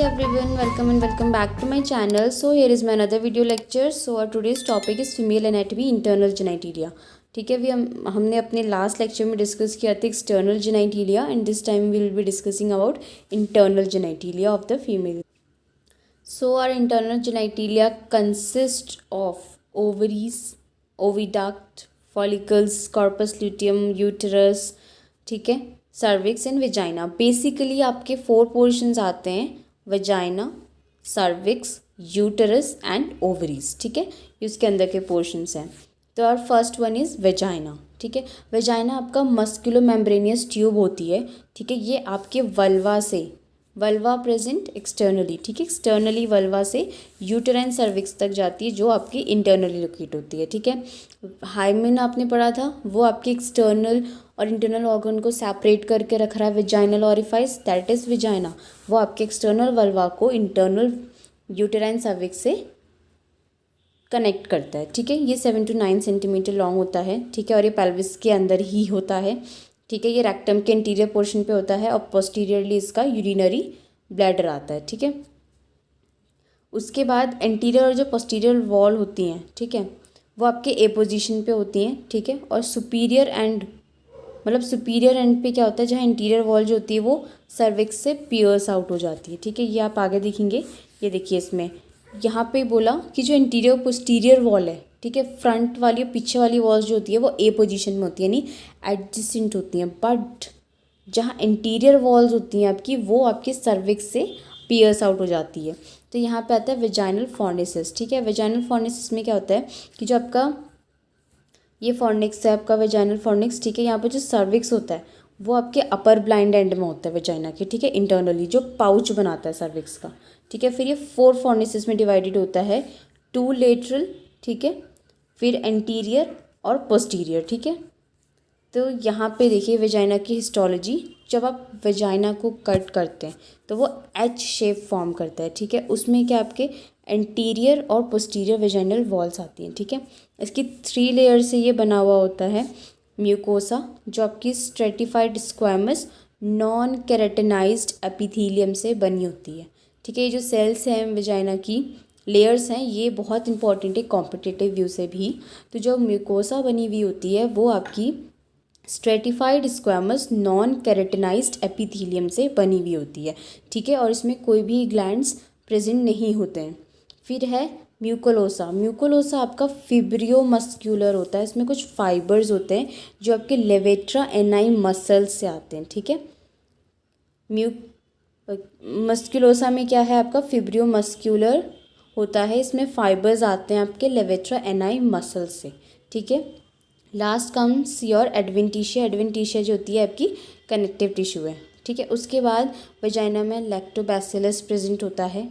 everyone, welcome and welcome back to my channel. So here is my another video lecture. So our today's topic is female anatomy, internal genitalia. ठीक है, हमने अपने last lecture में discuss किया था external genitalia and this time we will be discussing about internal genitalia of the female. So our internal genitalia consist of ovaries, oviduct, follicles, corpus luteum, uterus, ठीक है, cervix and vagina. Basically आपके 4 portions आते हैं, vagina, cervix, uterus and ovaries. ठीक है, ये उसके अंदर के पोर्शंस हैं. तो और फर्स्ट वन इज़ वेजाइना. ठीक है, वेजाइना आपका मस्कुलो मेम्ब्रेनियस ट्यूब होती है. ठीक है, ये आपके वल्वा प्रेजेंट एक्सटर्नली. ठीक है, एक्सटर्नली वल्वा से यूटराइन सर्विक्स तक जाती है जो आपकी इंटरनली लोकेट होती है. ठीक है, हाइमेन आपने पढ़ा था, वो आपके एक्सटर्नल और इंटरनल ऑर्गन को सेपरेट करके रख रहा है. Vaginal orifice that is vagina, वो आपके एक्सटर्नल वल्वा को इंटरनल यूटराइन सर्विक्स से कनेक्ट करता है. ठीक है, ये 7 to 9 सेंटीमीटर लॉन्ग होता है. ठीक है, और ये पेल्विस के अंदर ही होता है. ठीक है, ये रेक्टम के इंटीरियर पोर्शन पे होता है और पोस्टीरियरली इसका यूरिनरी ब्लैडर आता है. ठीक है, उसके बाद एंटीरियर और जो पोस्टीरियर वॉल होती हैं, ठीक है, वो आपके ए पोजीशन पे होती हैं. ठीक है, और सुपीरियर एंड पे क्या होता है, जहाँ इंटीरियर वॉल जो होती है वो सर्विक्स से पियर्स आउट हो जाती है. ठीक है, ये आप आगे देखेंगे. ये देखिए, इसमें यहाँ पे बोला कि जो इंटीरियर पोस्टीरियर वॉल है, ठीक है, फ्रंट वाली और पीछे वाली वॉल्स जो होती है वो ए पोजीशन में होती है, यानी एडजेसेंट होती हैं. बट जहाँ इंटीरियर वॉल्स होती हैं आपकी, वो आपके सर्विक्स से पियर्स आउट हो जाती है. तो यहाँ पे आता है वेजाइनल फॉर्निसिस. ठीक है, वेजाइनल फॉर्निसिस में क्या होता है कि जो आपका ये फॉर्निक्स है, आपका वेजाइनल फॉर्निक्स. ठीक है, यहाँ पे जो सर्विक्स होता है वो आपके अपर ब्लाइंड एंड में होता है वेजाइना के. ठीक है, इंटरनली जो पाउच बनाता है सर्विक्स का. ठीक है, फिर ये 4 फॉर्निसिस में डिवाइडेड होता है, 2 लेटरल, ठीक है, फिर एंटीरियर और पोस्टीरियर. ठीक है, तो यहाँ पे देखिए वेजाइना की हिस्टोलॉजी. जब आप वेजाइना को कट करते हैं तो वो एच शेप फॉर्म करता है. ठीक है, उसमें क्या आपके एंटीरियर और पोस्टीरियर वेजाइनल वॉल्स आती हैं. ठीक है, इसकी 3 लेयर से ये बना हुआ होता है. म्यूकोसा जो आपकी stratified squamous non keratinized epithelium से बनी होती है. ठीक है, ये जो सेल्स हैं वेजाइना की लेयर्स हैं, ये बहुत इंपॉर्टेंट है कॉम्पिटिटिव व्यू से भी. तो जो म्यूकोसा बनी हुई होती है वो आपकी stratified squamous non keratinized epithelium से बनी हुई होती है. ठीक है, और इसमें कोई भी ग्लैंड्स प्रेजेंट नहीं होते हैं. फिर है म्यूकोलोसा. म्यूकोलोसा आपका फिब्रियोमस्क्यूलर होता है. इसमें कुछ फाइबर्स होते हैं जो आपके लेवेट्रा एनाई मसल्स से आते हैं. ठीक है, मस्क्यूलोसा में क्या है आपका फिब्रियोमस्क्यूलर होता है. इसमें फाइबर्स आते हैं आपके लेवेट्रा एनाई मसल्स से. ठीक है, last comes your adventitia. Adventitia जो होती है आपकी कनेक्टिव टिश्यू है. ठीक है, उसके बाद वेजाइना में लैक्टोबैसिलस प्रेजेंट होता है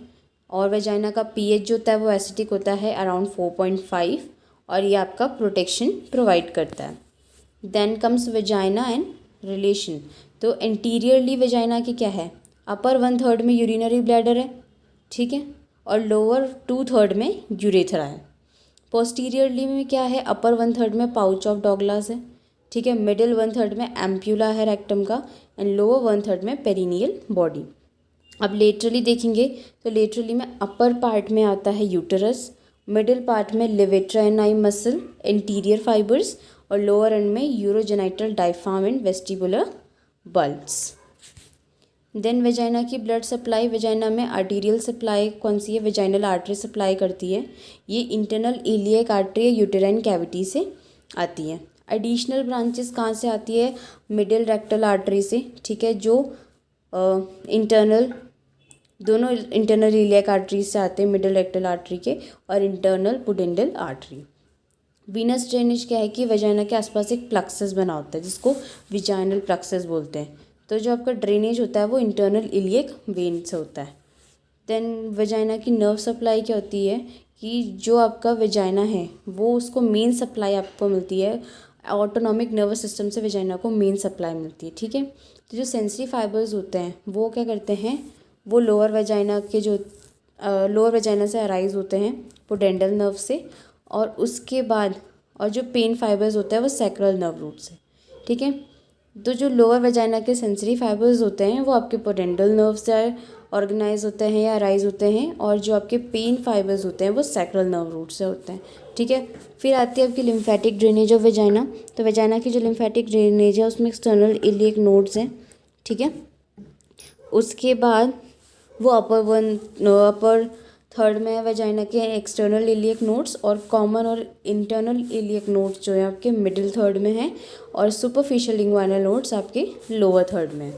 और वेजाइना का पीएच जो होता है वो एसिडिक होता है अराउंड 4.5 और ये आपका प्रोटेक्शन प्रोवाइड करता है. Then comes vagina and relation. तो एंटीरियरली वेजाइना की क्या है, अपर 1/3 में यूरिनरी ब्लैडर है. ठीक है, और लोअर 2/3 में यूरेथ्रा है. पोस्टीरियरली में क्या है, अपर 1/3 में पाउच ऑफ डॉगलास है. ठीक है, मिडिल 1/3 में एम्प्यूला है रेक्टम का एंड लोअर 1/3 में पेरिनियल बॉडी. अब लेटरली देखेंगे तो लेटरली में अपर पार्ट में आता है यूटरस, मिडिल पार्ट में levator ani muscle, interior fibres और लोअर एंड में urogenital diaphragm and vestibular bulbs. Then vagina की ब्लड सप्लाई. वेजाइना में आर्टीरियल सप्लाई कौन सी है, वेजाइनल आर्टरी सप्लाई करती है. ये internal iliac artery uterine cavity से आती है. एडिशनल ब्रांचेस कहाँ से आती है, मिडिल रेक्टल आर्टरी से. ठीक है, जो दोनों इंटरनल इलियक आर्टरी से आते हैं, मिडिल रेक्टल आर्टरी के और internal pudendal artery. Venus drainage क्या है कि वेजाइना के आसपास एक प्लक्सस बना होता है जिसको विजाइनल प्लक्सस बोलते हैं. तो जो आपका ड्रेनेज होता है वो इंटरनल इलियक वेन से होता है. देन वेजाइना की नर्व सप्लाई क्या होती है कि जो आपका वेजाइना है वो उसको मेन सप्लाई आपको मिलती है, ऑटोनॉमिक नर्वस सिस्टम से वेजाइना को मेन सप्लाई मिलती है. ठीक है, तो जो सेंसरी फाइबर्स होते हैं वो क्या करते हैं, वो लोअर वेजाइना से अराइज होते हैं पुडेंडल नर्व से, और उसके बाद और जो पेन फाइबर्स होते हैं वो सैक्रल नर्व रूट से. ठीक है, तो जो लोअर वेजाइना के सेंसरी फाइबर्स होते हैं वो आपके पुडेंडल नर्व से आए ऑर्गेनाइज होते हैं या राइज होते हैं, और जो आपके पेन फाइबर्स होते हैं वो सैक्रल नर्व रूट से होते हैं, ठीक है। फिर आती है आपकी लिम्फेटिक ड्रेनेज ऑफ वेजाइना। तो वेजाइना की जो लिम्फेटिक ड्रेनेज है उसमें एक्सटर्नल इलियक नोड्स हैं, ठीक है। उसके बाद वो अपर थर्ड में है वेजाइना के एक्सटर्नल इलियक नोड्स, और कॉमन और इंटरनल इलियक नोड्स जो है आपके मिडिल थर्ड में हैं, और सुपरफिशियल इंग्वाइनल नोड्स आपके लोअर थर्ड में हैं।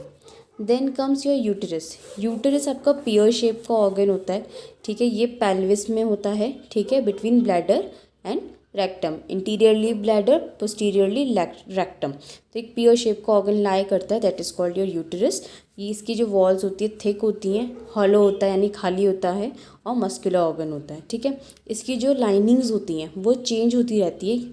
Then comes your uterus. Uterus आपका पियर शेप का ऑर्गन होता है, ठीक है। ये पेल्विस में होता है, ठीक है, between bladder and rectum, interiorly bladder, posteriorly rectum. तो एक पियर शेप का ऑर्गन लाई करता है, that is called your uterus. ये इसकी जो वॉल्स होती है थिक होती हैं, हॉलो होता है यानी खाली होता है, और मस्कुलर ऑर्गन होता है, ठीक है। इसकी जो लाइनिंग्स होती हैं वो चेंज होती रहती है,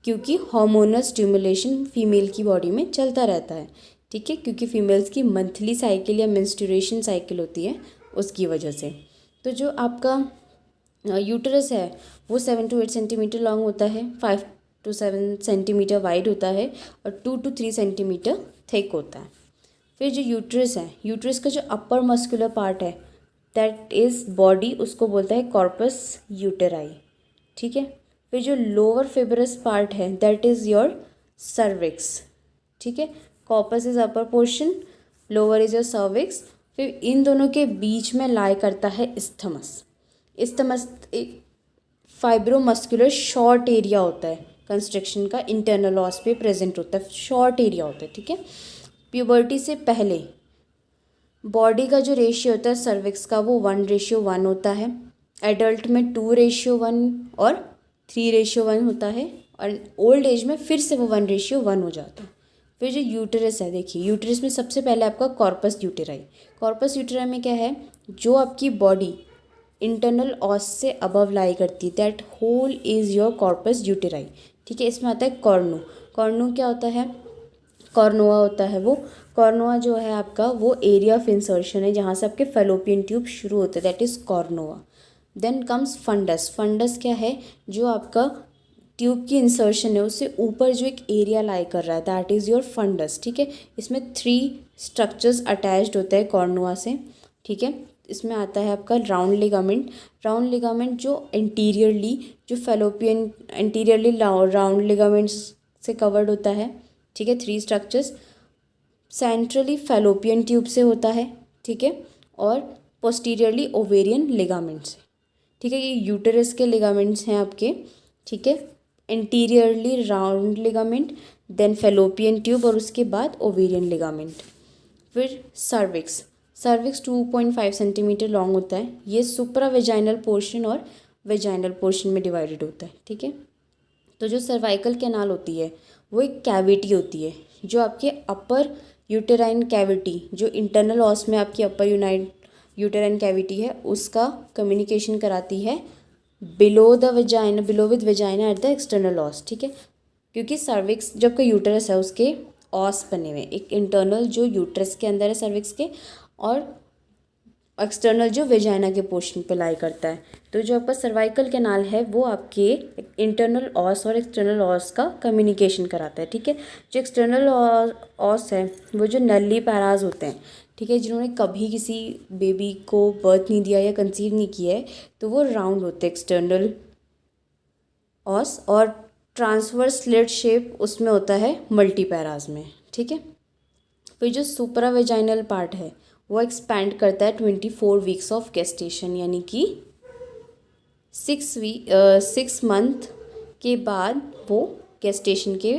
क्योंकि हार्मोनल स्टिमुलेशन फीमेल की बॉडी में चलता रहता है, ठीक है, क्योंकि फीमेल्स की मंथली साइकिल या मेंस्ट्रुएशन साइकिल होती है उसकी वजह से। तो जो आपका यूटरस है वो 7 to 8 सेंटीमीटर लॉन्ग होता है, 5 to 7 सेंटीमीटर वाइड होता है, और 2 to 3 सेंटीमीटर थिक होता है। फिर जो यूटरस है, यूटरस का जो अपर मस्कुलर पार्ट है दैट इज़ बॉडी, उसको बोलता है कॉर्पस यूटेराई, ठीक है। फिर जो लोअर फिब्रस पार्ट है दैट इज़ योर सर्विक्स, ठीक है। Corpus is upper portion, lower is your cervix. फिर इन दोनों के बीच में लाई करता है इस्थमस। इस्थमस एक फाइब्रोमस्कुलर शॉर्ट एरिया होता है, कंस्ट्रक्शन का इंटरनल ऑस पे प्रेजेंट होता है, शॉर्ट एरिया होता है, ठीक है। प्यूबर्टी से पहले बॉडी का जो रेशियो होता है सर्विक्स का वो 1:1 होता है, एडल्ट में 2:1 और 3:1 होता है, और ओल्ड एज में फिर से वो 1:1 हो जाता है। फिर जो यूटेरस है, देखिए यूटेरस में सबसे पहले आपका कॉर्पस यूटेराई। कॉर्पस यूटेराई में क्या है, जो आपकी बॉडी इंटरनल ऑस से अबव लाई करती है, that whole is your corpus uteri, ठीक है। इसमें आता है कॉर्नो। कॉर्नो क्या होता है, कॉर्नोआ होता है वो। कॉर्नोआ जो है आपका वो एरिया ऑफ इंसर्शन है जहाँ से आपके फेलोपियन ट्यूब शुरू होते हैं, that is cornua. Then comes fundus. Fundus क्या है, जो आपका ट्यूब की इंसर्शन है उससे ऊपर जो एक एरिया लाई कर रहा है, दैट इज़ योर फंडस, ठीक है। इसमें 3 स्ट्रक्चर्स अटैच्ड होते हैं कॉर्नोआ से, ठीक है। इसमें आता है आपका राउंड लिगामेंट। राउंड लिगामेंट जो इंटीरियरली जो फेलोपियन इंटीरियरली राउंड लिगामेंट्स से कवर्ड होता है, ठीक है। 3 स्ट्रक्चर्स सेंट्रली फेलोपियन ट्यूब से होता है, ठीक है, और पोस्टीरियरली ओवेरियन लिगामेंट से, ठीक है। ये यूटेरस के लिगामेंट्स हैं आपके, ठीक है। Interiorly round ligament, then fallopian tube, और उसके बाद ओवेरियन लिगामेंट। फिर सर्विक्स। सर्विक्स 2.5 सेंटीमीटर लॉन्ग होता है। ये सुप्रा वेजाइनल पोर्शन और वेजाइनल पोर्शन में डिवाइडेड होता है, ठीक है। तो जो सर्वाइकल कैनाल होती है वो एक कैविटी होती है, जो आपके अपर यूटेराइन कैविटी, जो इंटरनल ऑस में आपकी अपर यूटेराइन कैविटी है, उसका कम्युनिकेशन कराती है below the vagina, below with vagina at the external os, ठीक है। क्योंकि सर्विक्स जब का यूटेरस है उसके ऑस बने हुए, एक इंटरनल जो यूटेरस के अंदर है सर्विक्स के, और एक्सटर्नल जो वेजाइना के पोर्शन पे लाई करता है। तो जो आपका सर्वाइकल कैनाल है वो आपके इंटरनल ऑस और एक्सटर्नल ऑस का कम्युनिकेशन कराता है, ठीक है। जो एक्सटर्नल ऑस है वो जो नली पैराज होते हैं, ठीक है, जिन्होंने कभी किसी बेबी को बर्थ नहीं दिया या कंसीव नहीं किया है, तो वो राउंड होते हैं एक्सटर्नल ऑस, और ट्रांसवर्स स्लिट शेप उसमें होता है मल्टी पैराज में, ठीक है। फिर जो सुपरा वेजाइनल पार्ट है वो एक्सपैंड करता है 24 वीक्स ऑफ गेस्टेशन, यानी कि 6 मंथ के बाद वो गेस्टेशन के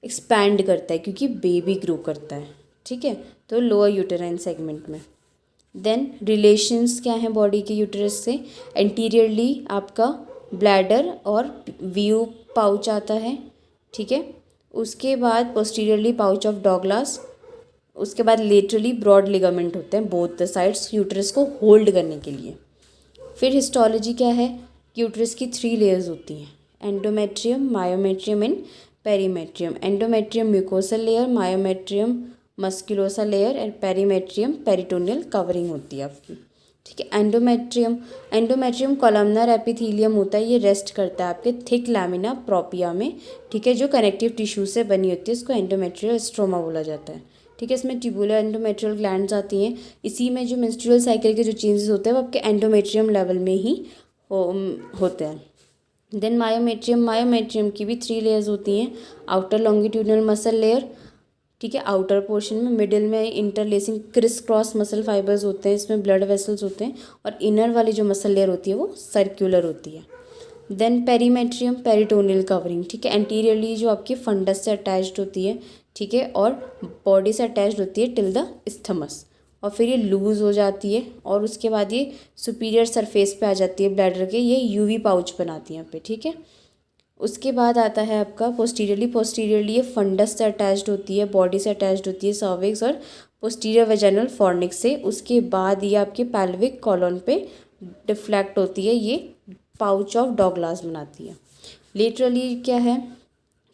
एक्सपैंड करता है, क्योंकि बेबी ग्रो करता है, ठीक है। तो लोअर यूटेराइन सेगमेंट में। देन रिलेशंस क्या हैं बॉडी के यूटेरस से, एंटीरियरली आपका ब्लैडर और व्यू पाउच आता है, ठीक है। उसके बाद पोस्टीरियरली पाउच ऑफ डॉगलास, उसके बाद लेटरली ब्रॉड लिगामेंट होते हैं बोथ द साइड्स यूटेरस को होल्ड करने के लिए। फिर हिस्टोलॉजी क्या है, यूटेरस की 3 लेयर्स होती हैं, endometrium, myometrium and perimetrium. Endometrium mucosal layer, myometrium musculosa layer, and perimetrium peritoneal covering होती है आपकी, ठीक है। एंडोमेट्रियम कॉलमनर एपिथेलियम होता है, ये रेस्ट करता है आपके थिक लैमिना प्रोपिया में, ठीक है, जो कनेक्टिव टिश्यू से बनी होती है, इसको एंडोमेट्रियल स्ट्रोमा बोला जाता है, ठीक है। इसमें ट्यूबुलर एंडोमेट्रियल ग्लैंड्स आती हैं। इसी में जो मेंस्ट्रुअल साइकिल के जो चेंजेस होते हैं वो आपके एंडोमेट्रियम लेवल में ही होते हैं। देन मायोमेट्रियम की भी 3 लेयर्स होती हैं। आउटर लॉन्गिट्यूडनल मसल लेयर, ठीक है, आउटर पोर्शन में, मिडिल में interlacing criss cross muscle fibres होते हैं, इसमें ब्लड वेसल्स होते हैं, और इनर वाली जो मसल लेयर होती है वो सर्कुलर होती है। देन पेरीमेट्रियम, पेरिटोनियल कवरिंग, ठीक है, एंटीरियरली जो आपकी फंडस से अटैच्ड होती है, ठीक है, और बॉडी से अटैच्ड होती है टिल द इस्थमस, और फिर ये लूज़ हो जाती है और उसके बाद ये सुपीरियर सरफेस पे आ जाती है ब्लैडर के, ये यूवी पाउच बनाती है यहाँ पे, ठीक है। उसके बाद आता है आपका पोस्टीरियरली ये फंडस से अटैच्ड होती है, बॉडी से अटैच्ड होती है सर्विक्स और पोस्टीरियर वेजाइनल फॉर्निक्स से। उसके बाद ये आपके पैल्विक कॉलन पे डिफ्लेक्ट होती है, ये पाउच ऑफ डॉगलास बनाती है। लेटरली क्या है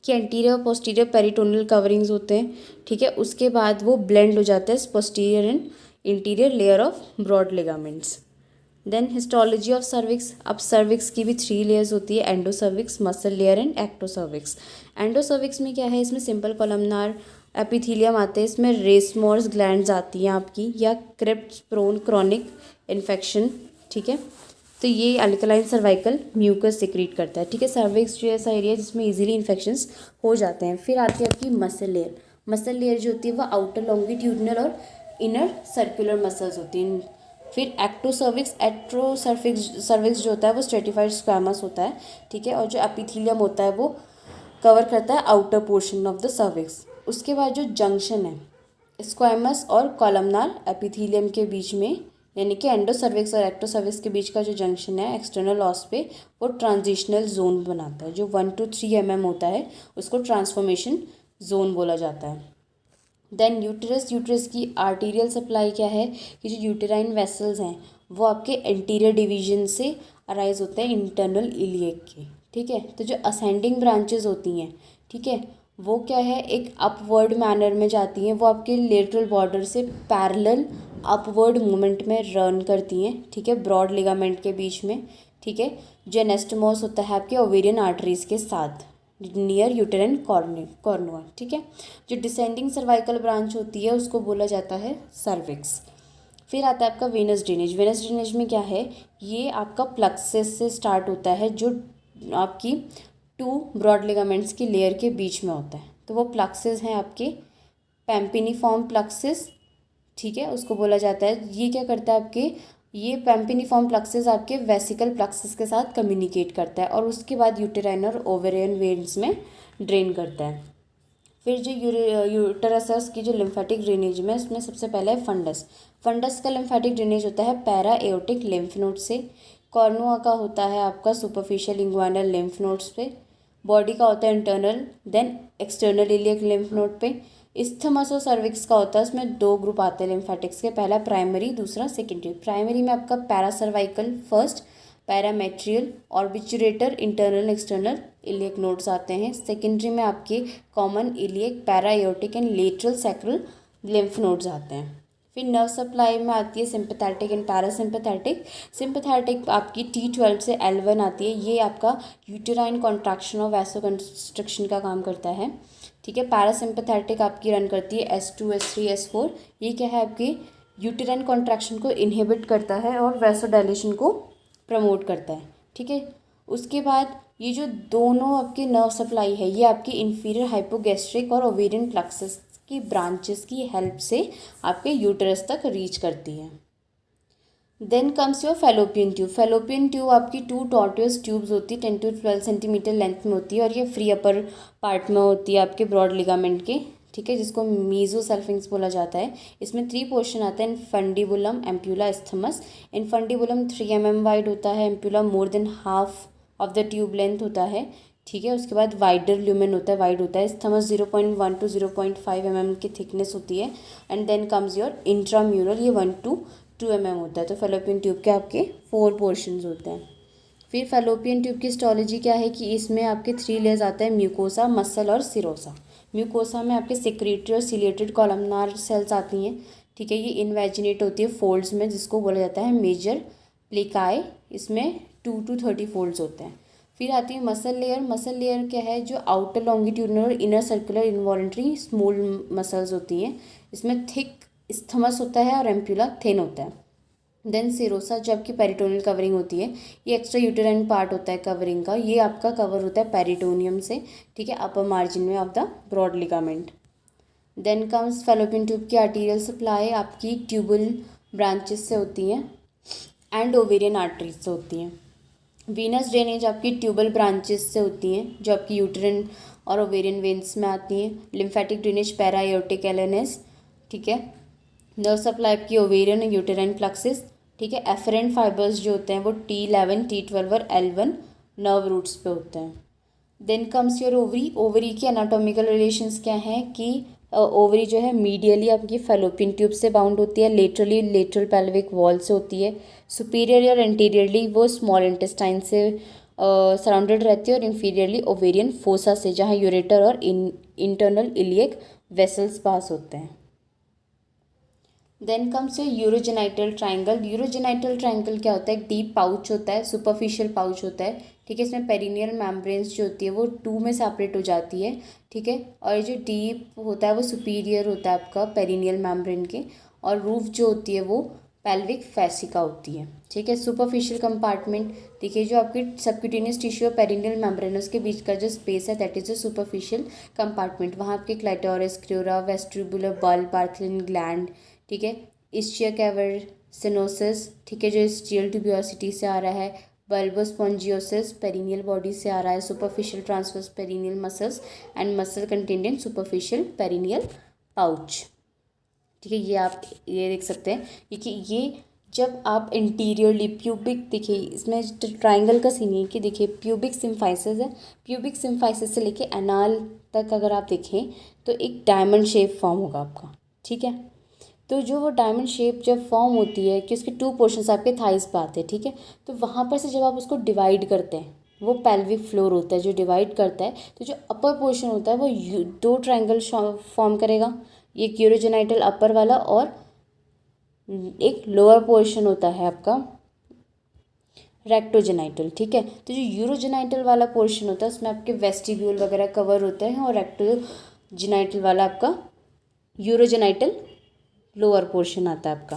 कि एंटीरियर और पोस्टीरियर पेरिटोनियल कवरिंग्स होते हैं, ठीक है। उसके बाद वो ब्लेंड हो जाते हैं posterior and interior layer of broad ligaments. Then histology of cervix. अब सर्विक्स की भी 3 लेयर्स होती है, endocervix, muscle layer and ectocervix. Endocervix में क्या है, इसमें सिंपल कॉलमनार एपिथीलियम आते हैं, इसमें रेसमोर्स ग्लैंड्स आती हैं आपकी, या क्रिप्स प्रोन क्रॉनिक इन्फेक्शन, ठीक है। तो ये अल्कलाइन सर्वाइकल म्यूकस सिक्रीट करता है, ठीक है। सर्विक्स जो ऐसा एरिया जिसमें इजीली इन्फेक्शंस हो जाते हैं। फिर आती है आपकी मसल लेयर। मसल लेयर जो होती है वह आउटर लॉन्गिट्यूडनल और इनर सर्कुलर मसल्स होती हैं। फिर सर्विक्स जो होता है वो स्ट्रेटिफाइड स्क्वैमस होता है, ठीक है, और जो एपिथीलियम होता है वो कवर करता है outer portion of the cervix. उसके बाद जो जंक्शन है स्क्वैमस और कॉलमनार एपिथीलियम के बीच में, यानी कि एंडोसर्विक्स और एक्टोसर्विक्स के बीच का जो जंक्शन है एक्सटर्नल ऑस पे, वो ट्रांजिशनल जोन बनाता है। जो 1 to 3 mm होता है उसको ट्रांसफॉर्मेशन जोन बोला जाता है। देन यूट्रस की आर्टीरियल सप्लाई क्या है कि जो यूटेराइन वेसल्स हैं वो आपके एंटीरियर डिवीजन से अराइज होते हैं इंटरनल इलियक के, ठीक है। तो जो असेंडिंग ब्रांचेस होती हैं, ठीक है, वो क्या है एक अपवर्ड मैनर में जाती हैं, वो आपके लेटरल बॉर्डर से पैरेलल अपवर्ड मूवमेंट में रन करती हैं, ठीक है, ब्रॉड लिगामेंट के बीच में, ठीक है। जो एनास्टोमोस होता है आपके ओवेरियन आर्टरीज के साथ नियर यूटेराइन कॉर्नुआ, ठीक है। जो डिसेंडिंग सर्वाइकल ब्रांच होती है उसको बोला जाता है सर्विक्स। फिर आता है आपका वेनस ड्रेनेज। वेनस ड्रेनेज में क्या है, ये आपका प्लक्सेस से स्टार्ट होता है, जो आपकी 2 ब्रॉड लिगामेंट्स की लेयर के बीच में होता है। तो वो प्लक्सेस हैं आपके पैम्पिनिफॉर्म प्लक्सेस, ठीक है, उसको बोला जाता है। ये क्या करता है आपके, ये पैम्पिनिफॉर्म प्लक्सेस आपके वेसिकल प्लक्सेस के साथ कम्युनिकेट करता है और उसके बाद यूटेराइन और ओवेरियन वेन्स में ड्रेन करता है। फिर जो यूटेरस की जो लिम्फेटिक ड्रेनेज में, उसमें सबसे पहले है फंडस का लिम्फेटिक ड्रेनेज होता है पैरा एओटिक लिम्फ नोड से। कॉर्नुआ का होता है आपका सुपरफिशियल इंग्वानल लिम्फ नोड्स पे। बॉडी का होता है internal then external iliac lymph node पे। इस्थमस और सर्विक्स का होता है, उसमें 2 ग्रुप आते हैं लिम्फेटिक्स के, पहला प्राइमरी, दूसरा सेकेंडरी। प्राइमरी में आपका paracervical first, parametrial, obturator, internal external iliac nodes आते हैं। सेकेंडरी में आपके common iliac, para aortic and lateral sacral lymph nodes आते हैं। फिर नर्व सप्लाई में आती है सिंपैथेटिक एंड पैरासिम्पैथेटिक। सिंपैथेटिक आपकी T12 से L1 आती है, ये आपका यूटेराइन कॉन्ट्रैक्शन और वैसोकंस्ट्रक्शन का काम करता है, ठीक है। पैरासिम्पैथेटिक आपकी रन करती है S2, S3, S4। ये क्या है आपकी यूटेराइन कॉन्ट्रैक्शन को इनहिबिट करता है और वैसोडाइलेशन को प्रमोट करता है, ठीक है। उसके बाद ये जो दोनों आपकी नर्व सप्लाई है ये आपकी इन्फीरियर हाइपोगैस्ट्रिक और ओवेरियन प्लक्सस की ब्रांचेस की हेल्प से आपके यूटरस तक रीच करती है। Then comes your fallopian tube. Fallopian tube आपकी 2 टॉर्टुअस ट्यूब्स होती है, 10 to 12 सेंटीमीटर लेंथ में होती है और ये फ्री अपर पार्ट में होती है आपके ब्रॉड लिगामेंट के, ठीक है, जिसको मीजोसल्फिंक्स बोला जाता है। इसमें 3 पोर्शन आता है, infundibulum, ampulla, isthmus. Infundibulum 3 mm wide होता है, ampulla more than half of the tube length होता है, ठीक है। उसके बाद वाइडर ल्यूमेन होता है, वाइड होता है। इस्थमस 0.1 to 0.5 mm की थिकनेस होती है। And then comes your intramural, ये 1 to 2 mm होता है। तो फेलोपियन ट्यूब के आपके 4 पोर्शंस होते हैं। फिर फेलोपियन ट्यूब की हिस्टोलॉजी क्या है कि इसमें आपके 3 लेयर्स आते हैं, म्यूकोसा, मसल और सिरोसा। म्यूकोसा में आपके सिक्रेटरी और सिलेटेड कॉलमनार सेल्स आती हैं, ठीक है। ये इनवेजिनेट होती है फोल्ड्स में, जिसको बोला जाता है मेजर प्लेकाई। इसमें 2 to 30 फोल्ड्स होते हैं। फिर आती है मसल लेयर। मसल लेयर क्या है, जो आउटर लॉन्गिट्यूडनल और इनर सर्कुलर इन्वॉलंटरी स्मूल मसल्स होती हैं। इसमें थिक स्थमस होता है और एम्प्यूला थिन होता है। देन सिरोसा, जो आपकी पेरिटोनियल कवरिंग होती है, ये एक्स्ट्रा यूटेराइन पार्ट होता है कवरिंग का, ये आपका कवर होता है पेरिटोनियम से, ठीक है, अपर मार्जिन में of the broad ligament. Then comes fallopian tube की आर्टीरियल सप्लाई आपकी ट्यूबल ब्रांचेस से होती हैं एंड ओवेरियन आर्टरीज से होती हैं। वीनस ड्रेनेज आपकी ट्यूबल ब्रांचेस से होती हैं, जो आपकी यूटेरिन और ओवेरियन वेन्स में आती हैं। लिम्फेटिक ड्रेनेज पैरा एओर्टिक एलएनएस, ठीक है। नर्व सप्लाई आपकी ओवेरियन और यूटेराइन प्लक्सिस, ठीक है। एफरेंट फाइबर्स जो होते हैं वो T11, T12 और L1 नर्व रूट्स पे होते हैं। Then comes your ovary. Ovary की एनाटॉमिकल रिलेशंस क्या हैं कि ओवरी जो है मीडियली आपकी फैलोपियन ट्यूब से बाउंड होती है, लेटरली लेटरल पेल्विक वॉल से होती है, सुपीरियरली और एंटीरियरली वो स्मॉल इंटेस्टाइन से सराउंडेड रहती है, और इन्फीरियरली ओवेरियन फोसा से, जहाँ यूरेटर और इंटरनल इलियक वेसल्स पास होते हैं। Then comes your urogenital triangle. Urogenital triangle क्या होता है, एक डीप पाउच होता है, सुपरफिशियल पाउच होता है, ठीक है। इसमें पेरिनियल मेम्ब्रेन्स जो होती है वो 2 में सेपरेट हो जाती है, ठीक है। और जो डीप होता है वो सुपीरियर होता है आपका पेरिनियल मेम्ब्रेन के, और रूफ जो होती है वो पेल्विक फेसिका होती है, ठीक है। सुपरफिशियल कंपार्टमेंट देखिए, जो आपकी सबक्यूटेनियस टिश्यू और पेरिनियल मेम्ब्रेनस के बीच का जो स्पेस है that is the superficial compartment. वहाँ आपके क्लाइटोरिस, क्रियोरा, वेस्ट्रिबुलर बल्ब, पार्थलिन ग्लैंड, ठीक है। इस्चिया कैवर्सिनोसिस, ठीक है, जो स्टियल ट्यूबियोसिटी से आ रहा है। बल्बोस्पॉन्जियोसिस पेरिनियल बॉडी से आ रहा है। Superficial transverse perineal muscles and muscle content in superficial perineal pouch, ठीक है। ये आप ये देख सकते हैं, क्योंकि ये जब आप इंटीरियरली प्यूबिक, देखिए इसमें ट्राइंगल का सीन है कि देखिए प्यूबिक सिम्फाइसिस है, प्यूबिक सिम्फाइसिस से लेके एनाल तक अगर आप देखें तो एक डायमंड शेप फॉर्म होगा आपका, ठीक है। तो जो वो डायमंड शेप जब फॉर्म होती है कि उसके 2 पोर्शंस आपके थाइस पे आते हैं, ठीक है, तो वहाँ पर से जब आप उसको डिवाइड करते हैं, वो पेल्विक फ्लोर होता है जो डिवाइड करता है, तो जो अपर पोर्शन होता है वो 2 ट्रायंगल फॉर्म करेगा, एक यूरोजेनाइटल अपर वाला और एक लोअर पोर्शन होता है आपका रेक्टोजेनाइटल, ठीक है। तो जो यूरोजेनाइटल वाला पोर्शन होता है उसमें आपके वेस्टिब्यूल वगैरह कवर होते हैं, और रेक्टोजेनाइटल वाला आपका यूरोजेनाइटल लोअर पोर्शन आता है आपका।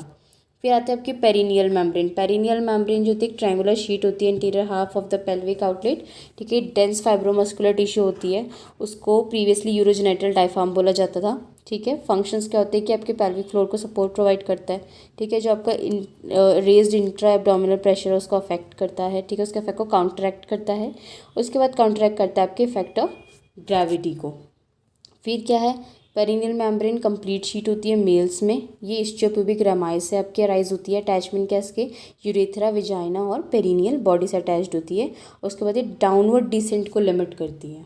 फिर आते हैं आपकी पेरिनियल मेम्ब्रेन। पेरिनियल मेम्ब्रेन जो होती है एक ट्रायंगुलर शीट होती है interior half of the pelvic outlet, ठीक है। डेंस फाइब्रोमस्कुलर टिश्यू होती है, उसको प्रीवियसली यूरोजेनाइटल डायफ्राम बोला जाता था, ठीक है। फंक्शंस क्या होते हैं कि आपके पेल्विक फ्लोर को सपोर्ट प्रोवाइड करता है, ठीक है। जो आपका रेज्ड इंट्रा एब्डोमिनल प्रेशर है उसको अफेक्ट करता है, ठीक है, उसके इफेक्ट को काउंटरैक्ट करता है। उसके बाद काउंटरैक्ट करता है आपके इफेक्ट ऑफ ग्रेविटी को। फिर क्या है, पेरिनियल मेम्ब्रेन कंप्लीट शीट होती है मेल्स में, ये इस्चियोप्यूबिक रमाई से आपके अराइज होती है। अटैचमेंट क्या इसके यूरेथ्रा, विजाइना और पेरिनियल बॉडी से अटैच्ड होती है। उसके बाद ये डाउनवर्ड डिसेंट को लिमिट करती है।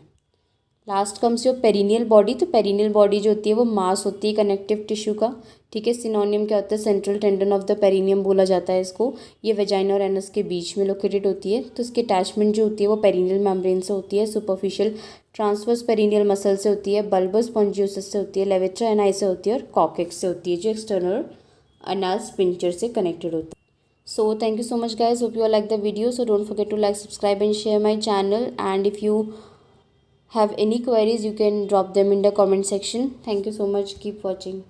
Last comes your perineal body. तो पेरिनियल बॉडी जो होती है वो मास होती है कनेक्टिव टिश्यू का, ठीक है। सिनोनियम क्या होता है, central tendon of the perineum बोला जाता है इसको। ये वेजाइना और एनस के बीच में लोकेटेड होती है। तो इसकी अटैचमेंट जो होती है वो पेरिनियल मेम्ब्रेन से होती है, सुपरफिशियल ट्रांसवर्स पेरिनियल मसल से होती है, बल्बस स्पॉन्जियोसिस से होती है, लेविट्रा एनाई से होती है, और कॉकेक्स से होती है जो एक्सटर्नल अनाल स्पिंचर से कनेक्टेड होता है। So thank you so much guys, hope you all like the video. So don't forget to like, subscribe and share my channel, and if you have any queries you can drop them in the comment section. Thank you so much, keep watching.